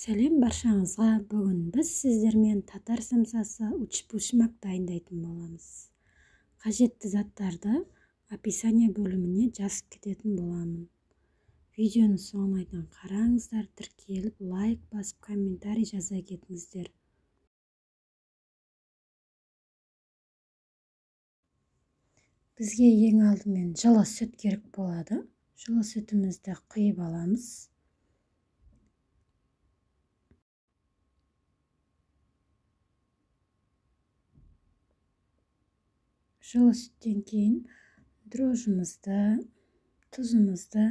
Сәлем баршаңызға. Бүгін біз сіздермен татар самсасы учпушмак дайындайтын боламыз. Қажетті заттарды описание бөліміне жазып кететін боламын. Видеоны соңына дейін қараңыздар, тіркеліп, лайк басып, комментарий жаза кетіңіздер. Бізге ең алдымен жылы сүт керек болады. Жылы сүтімізді құйып аламыз. Жылы сүттен кейін дрожжымызды, тұзымызды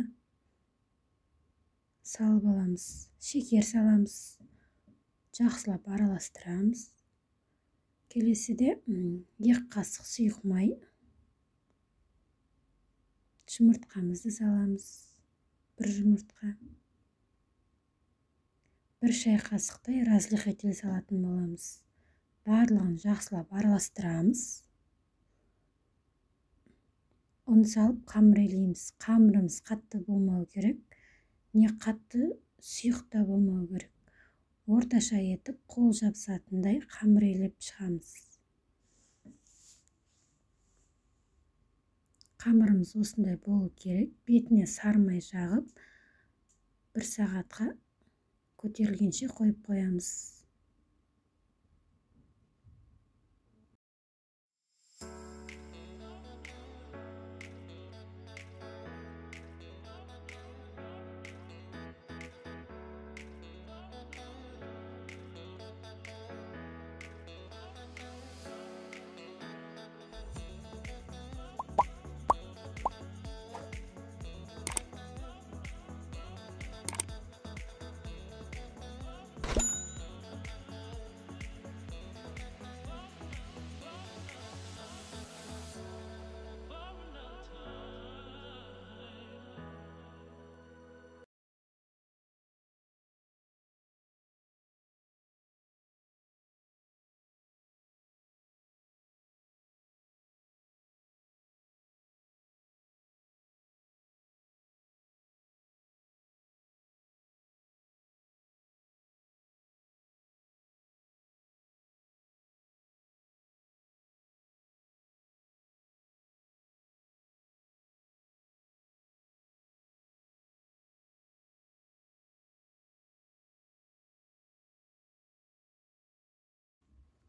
салып аламыз. Шекер саламыз. Жақсылап араластырамыз. Келесіде 2 қасық сұйық май. Жұмыртқамызды саламыз. 1 жұмыртқа. 1 шай қасықтай разрыхитель салатын боламыз. Барлығын жақсылап араластырамыз. Ұн салып қамыр илейміз. Қамырымыз қатты болмау керек, не қатты сұйық та болмау керек. Орташа етіп қол жабысатындай қамыр илеп шығамыз. Қамырымыз осындай болу керек. Бетіне сары май жағып 1 сағатқа көтерілгенше қойып қоямыз.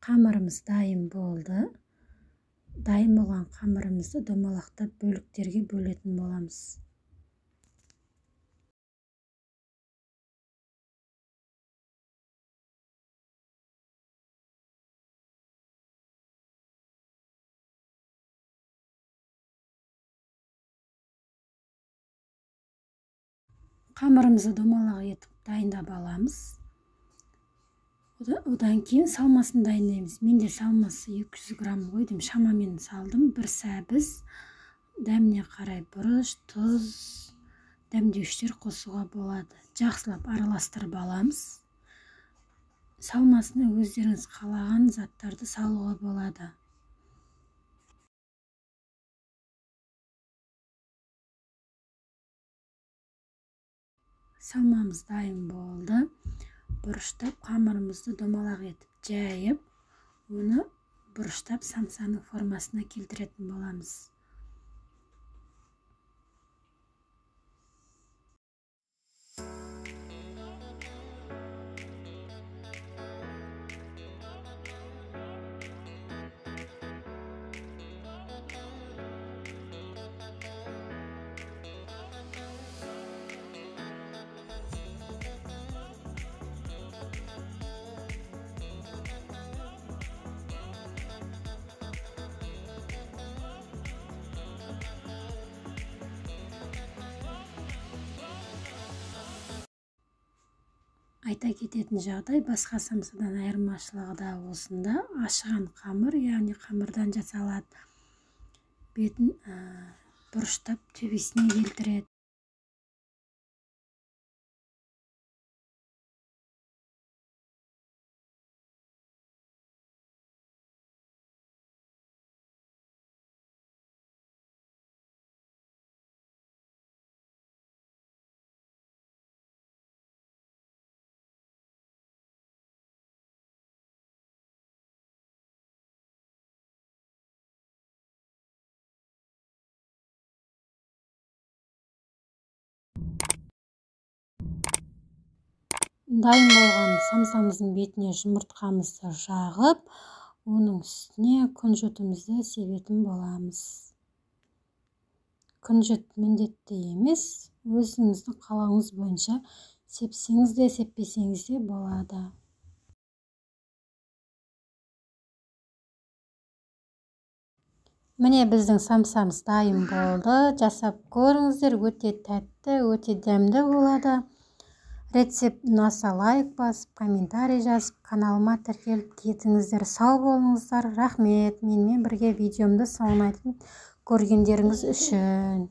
Қамырымыз дайын болды. Дайын болған қамырымызды домалақтап бөліктерге бөлетін боламыз. Қамырымызды домалақ етіп дайындап аламыз. Одан кейін салмасын дайындаймыз. Менде салмасы 200 грамм қойдым, шамамен салдым. 1 сәбіз, дәміне қарай бұрыш, тұз, дәмдеуіштер қосуға болады. Жақсылап араластырып аламыз. Салмасына өздеріңіз қалаған заттарды салуға болады. Салмамыз дайын болды. Бұрыштап қамырымызды домалақ етіп жайып, оны бұрыштап самсаның формасына келтіретін боламыз. Айта кететін жағдай, басқа самсадан айырмашылығы да осында. Ашыған қамыр, яғни қамырдан жасалады. Бетін бұрыштап төбесіне келтіреді. Дайын болған самсамыздың бетіне жұмыртқамызды жағып, оның үстіне күнжітімізді себетін боламыз. Күнжіт міндетті емес, өзіңіздің қалауыңыз бойынша сепсеңіз де, сеппесеңіз де болады. Міне біздің самсамыз дайын болды. Жасап көріңіздер, өте тәтті, өте дәмді болады. Рецепт ұнаса лайк басып, комментарий жазып, каналыма тіркеліп кетіңіздер. Сау болыңыздар. Рахмет. Менімен бірге видеомды соңына дейін көргендеріңіз үшін.